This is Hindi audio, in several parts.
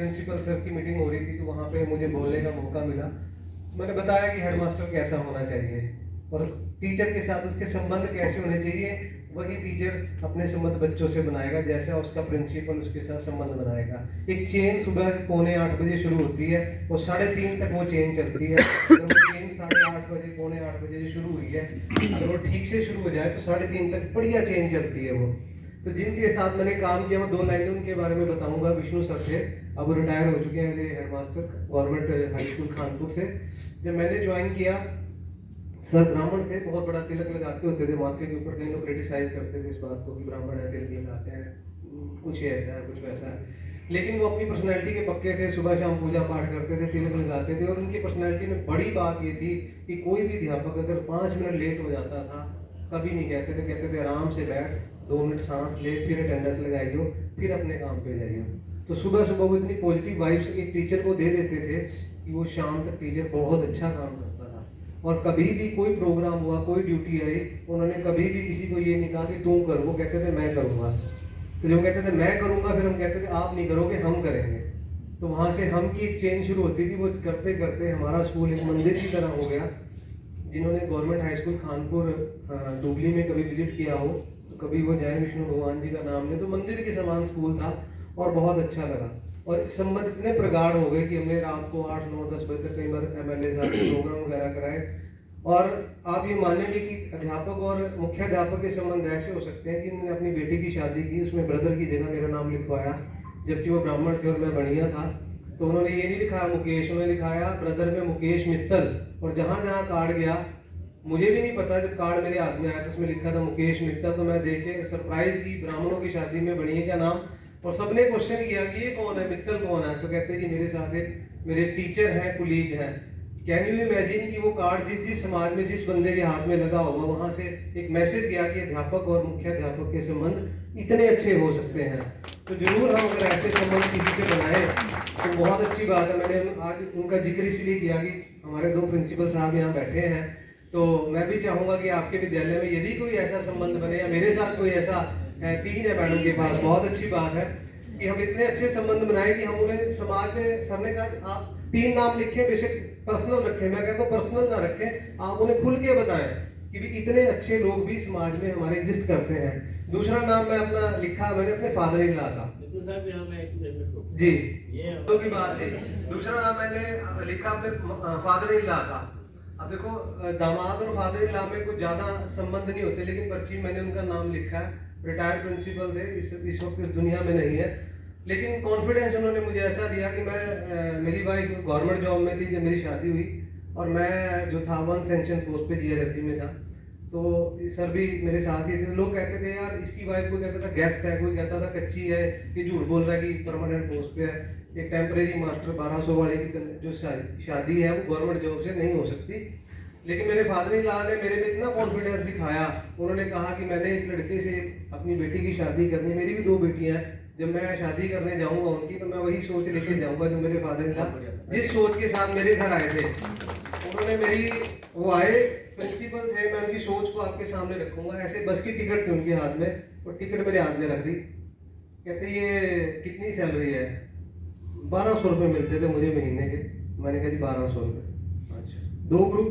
प्रिंसिपल सर की मीटिंग हो रही थी, तो वहाँ पे मुझे बोलने का मौका मिला। मैंने बताया कि हेडमास्टर कैसा होना चाहिए और टीचर के साथ उसके संबंध कैसे होने चाहिए। वही टीचर अपने संबंध बच्चों से बनाएगा जैसा उसका प्रिंसिपल उसके साथ संबंध बनाएगा। एक चेन सुबह 7:45 शुरू होती है और 3:30 तक वो चेन चलती है। अगर वो चेन 8:30 बजे 7:45 बजे जो शुरू हुई है, अगर वो ठीक से शुरू हो जाए तो 3:30 तक बढ़िया चेन चलती है वो। तो जिनके साथ मैंने काम किया, मैं 2 लाइनें उनके बारे में बताऊंगा। विष्णु सर थे, अब रिटायर हो चुके हैं as a headmaster government high school Khanpur से। जब मैंने ज्वाइन किया, सर ब्राह्मण थे, बहुत बड़ा तिलक लगाते होते थे माथे के ऊपर। कई लोग क्रिटिसाइज करते थे इस बात को कि ब्राह्मण है तिलक लगाते हैं, कुछ ऐसा है कुछ वैसा है। लेकिन वो अपनी पर्सनैलिटी के पक्के थे, सुबह शाम पूजा पाठ करते थे, तिलक लगाते थे। और उनकी पर्सनैलिटी में बड़ी बात ये थी कि कोई भी अध्यापक अगर 5 मिनट लेट हो जाता था, कभी नहीं कहते थे। कहते थे आराम से बैठ, 2 मिनट सांस ले, फिर अटेंडेंस लगाइयो, फिर अपने काम पे जाइए। तो सुबह सुबह वो इतनी पॉजिटिव वाइब्स एक टीचर को दे देते थे कि वो शाम तक टीचर बहुत अच्छा काम करता था। और कभी भी कोई प्रोग्राम हुआ, कोई ड्यूटी आई, उन्होंने कभी भी किसी को ये नहीं कहा कि तुम करो, वो कहते थे मैं करूँगा। तो जो कहते थे मैं करूँगा, फिर हम कहते थे आप नहीं करोगे, हम करेंगे। तो वहाँ से हम की एक चेन शुरू होती थी। वो करते करते हमारा स्कूल एक मंदिर की तरह हो गया। जिन्होंने गवर्नमेंट हाई स्कूल खानपुर दुबली में कभी विजिट किया हो, तो कभी वो जैन विष्णु भगवान जी का नाम ले, तो मंदिर के समान स्कूल था और बहुत अच्छा लगा। और संबंध इतने प्रगाढ़ हो गए कि हमने रात को 8, 9, 10 बजे तक कई बार MLA साहब प्रोग्राम वगैरह कराए। और आप ये मानेंगे कि अध्यापक और मुख्य अध्यापक के संबंध ऐसे हो सकते हैं कि मैंने अपनी बेटी की शादी की, उसमें ब्रदर की जगह मेरा नाम लिखवाया, जबकि वो ब्राह्मण थे और मैं बढ़िया था। तो उन्होंने ये नहीं लिखाया मुकेश, उन्होंने लिखाया ब्रदर में मुकेश मित्तल। और जहाँ जहाँ कार्ड गया, मुझे भी नहीं पता, जब कार्ड मेरे हाथ में आया तो उसमें लिखा था मुकेश मित्तल। तो मैं देखे सरप्राइज की, ब्राह्मणों की शादी में बढ़िया क्या नाम। और सबने क्वेश्चन किया कि ये कौन है, मित्तल कौन है। तो कहते जी मेरे साथ एक मेरे टीचर हैं, कुलीग हैं। कैन यू इमेजिन कि वो कार्ड जिस जिस समाज में जिस बंदे के हाथ में लगा होगा, वहां से एक मैसेज गया कि अध्यापक और मुख्य अध्यापक के संबंध इतने अच्छे हो सकते हैं। तो जरूर हम अगर ऐसे संबंध किसी से बनाए तो बहुत अच्छी बात है। मैंने आज उनका जिक्र इसलिए किया कि हमारे 2 प्रिंसिपल साहब यहाँ बैठे हैं। तो मैं भी चाहूंगा कि आपके विद्यालय में यदि कोई ऐसा संबंध बने, या मेरे साथ कोई ऐसा है, 3 है मैडम के पास, बहुत अच्छी बात है कि हम इतने अच्छे संबंध बनाए कि हम उन्हें समाज में, सर ने कहा आप 3 नाम लिखे, बेशक पर्सनल रखें, मैं कहता हूँ पर्सनल ना रखें, आप उन्हें खुल के बताएं कि भी इतने अच्छे लोग भी समाज में हमारे एग्जिस्ट करते हैं। दूसरा नाम मैं अपना लिखा, मैंने अपने फादर इन लॉ का जी, ये तो की बात है। दूसरा नाम मैंने लिखा अपने फादर इन लॉ का। अब देखो, दामाद और फादर इन लॉ में कुछ ज्यादा संबंध नहीं होते, लेकिन पर्ची मैंने उनका नाम लिखा है। रिटायर्ड प्रिंसिपल थे, इस वक्त इस दुनिया में नहीं है, लेकिन कॉन्फिडेंस उन्होंने मुझे ऐसा दिया कि मैं मेरी वाइफ गवर्नमेंट जॉब में थी जब मेरी शादी हुई, और मैं जो था 1 सेंक्शन पोस्ट पे GRSD में था। तो सर भी मेरे साथ ही थे। लोग कहते थे यार इसकी वाइफ, कोई कहता था गेस्ट है, कोई कहता था कच्ची है, ये झूठ बोल रहा है कि परमानेंट पोस्ट पे है। एक टेम्परेरी मास्टर 1200 वाले की जो शादी है वो गवर्नमेंट जॉब से नहीं हो सकती। लेकिन मेरे फादर इन लॉ ने मेरे में इतना कॉन्फिडेंस दिखाया, उन्होंने कहा कि मैंने इस लड़के से अपनी बेटी की शादी करनी, मेरी भी 2 बेटियां हैं, जब मैं शादी करने जाऊंगा उनकी, तो मैं वही सोच लेके जाऊंगा जो मेरे फादर इन लॉ जिस सोच के साथ मेरे घर आए थे। उन्होंने मेरी, वो आए प्रिंसिपल थे, मैं उनकी सोच को आपके सामने रखूंगा। ऐसे बस की टिकट थी उनके हाथ में, और टिकट मेरे हाथ में रख दी। कहते ये कितनी सैलरी है? 1200 रुपये मिलते थे मुझे महीने के। मैंने कहा जी 1200 रुपये। अच्छा, 2 ग्रुप,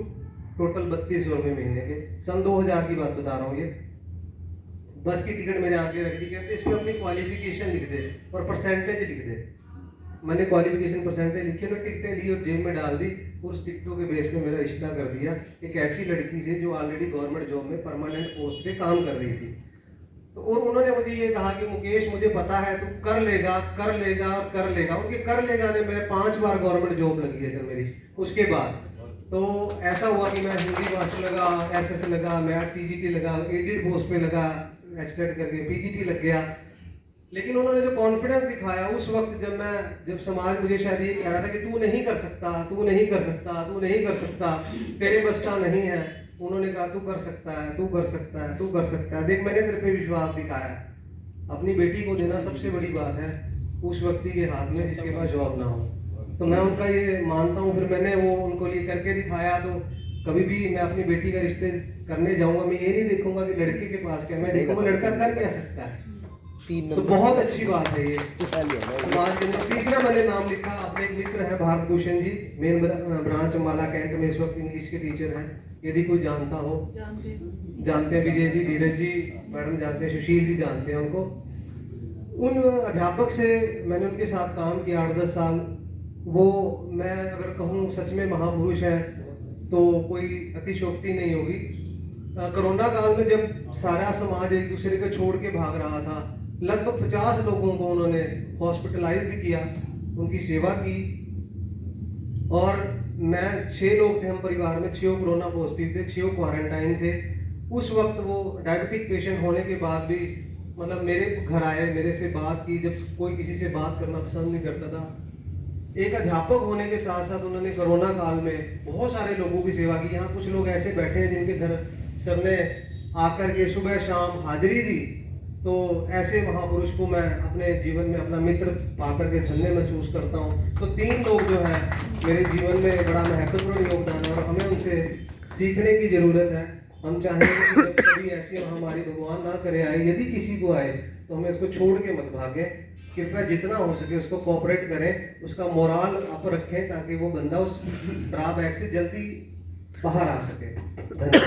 टोटल 3200 रुपये महीने के। सन 2000 की बात बता रहा हूँ ये। बस की टिकट मेरे हाथ में रख दी। कहते इसमें अपनी क्वालिफिकेशन लिख दे और परसेंटेज लिख दे। मैंने क्वालिफिकेशन परसेंटेज लिखी, मैं टिकटें ली और जेब में डाल दी। उस टिकटों के बेस पे मेरा रिश्ता कर दिया एक ऐसी लड़की से जो ऑलरेडी गवर्नमेंट जॉब में परमानेंट पोस्ट पे काम कर रही थी। तो और उन्होंने मुझे ये कहा कि मुकेश मुझे पता है तू कर लेगा कर लेगा कर लेगा। उनके कर लेगा ने मैं 5 बार गवर्नमेंट जॉब लगी है सर मेरी उसके बाद। तो ऐसा हुआ कि मैं हिंदी मास्टर लगा, SS लगा, मैथ TGT लगा, एडिट पोस्ट पे लगा, HTET करके PGT लग गया। लेकिन उन्होंने जो कॉन्फिडेंस दिखाया उस वक्त, जब समाज मुझे शायद ये कह रहा था कि तू नहीं कर सकता, तू नहीं कर सकता, तू नहीं कर सकता, तेरे बस का नहीं है, उन्होंने कहा तू कर सकता है, तू कर सकता है, तू कर सकता है। देख मैंने तेरे पे विश्वास दिखाया। अपनी बेटी को देना सबसे बड़ी बात है उस व्यक्ति के हाथ में जिसके पास जॉब ना हो। तो मैं उनका ये मानता हूँ। फिर मैंने वो उनको लिए करके दिखाया। तो कभी भी मैं अपनी बेटी का रिश्ते करने जाऊंगा, मैं ये नहीं देखूंगा कि लड़के के पास क्या, मैं देखूंगा लड़का कर क्या सकता है। तो बहुत अच्छी बात है ये समाज के अंदर। तीसरा मैंने नाम लिखा, अपने एक मित्र है Bharat Bhushan ji, main branch Ambala cantt में इस वक्त इंग्लिश के टीचर हैं, यदि कोई जानता हो। जानते हैं विजय जी, धीरज जी मैडम जानते हैं, सुशील जी जानते हैं उनको। उन अध्यापक से मैंने उनके साथ काम किया 8-10 साल। वो मैं अगर कहूँ सच में महापुरुष है तो कोई अतिशोक्ति नहीं होगी। कोरोना काल में जब सारा समाज एक दूसरे को छोड़ के भाग रहा था, लगभग 50 लोगों को उन्होंने हॉस्पिटलाइज्ड किया, उनकी सेवा की। और मैं 6 लोग थे हम परिवार में, 6 कोरोना पॉजिटिव थे, 6 क्वारंटाइन थे। उस वक्त वो डायबिटिक पेशेंट होने के बाद भी मतलब मेरे घर आए, मेरे से बात की, जब कोई किसी से बात करना पसंद नहीं करता था। एक अध्यापक होने के साथ साथ उन्होंने कोरोना काल में बहुत सारे लोगों की सेवा की। यहाँ कुछ लोग ऐसे बैठे हैं जिनके घर सर ने आकर के सुबह शाम हाजिरी दी। तो ऐसे महापुरुष को मैं अपने जीवन में अपना मित्र पाकर के धन्य महसूस करता हूँ। तो 3 लोग जो हैं मेरे जीवन में बड़ा महत्वपूर्ण योगदान है और हमें उनसे सीखने की जरूरत है। हम चाहेंगे कि जब कभी ऐसी महामारी भगवान ना करे आए, यदि किसी को आए तो हमें इसको छोड़ के मत भागें। कृपया जितना हो सके उसको कोऑपरेट करें, उसका मोराल अप रखें ताकि वो बंदा उस ड्रॉबैक से जल्दी बाहर आ सके। धन्यवाद।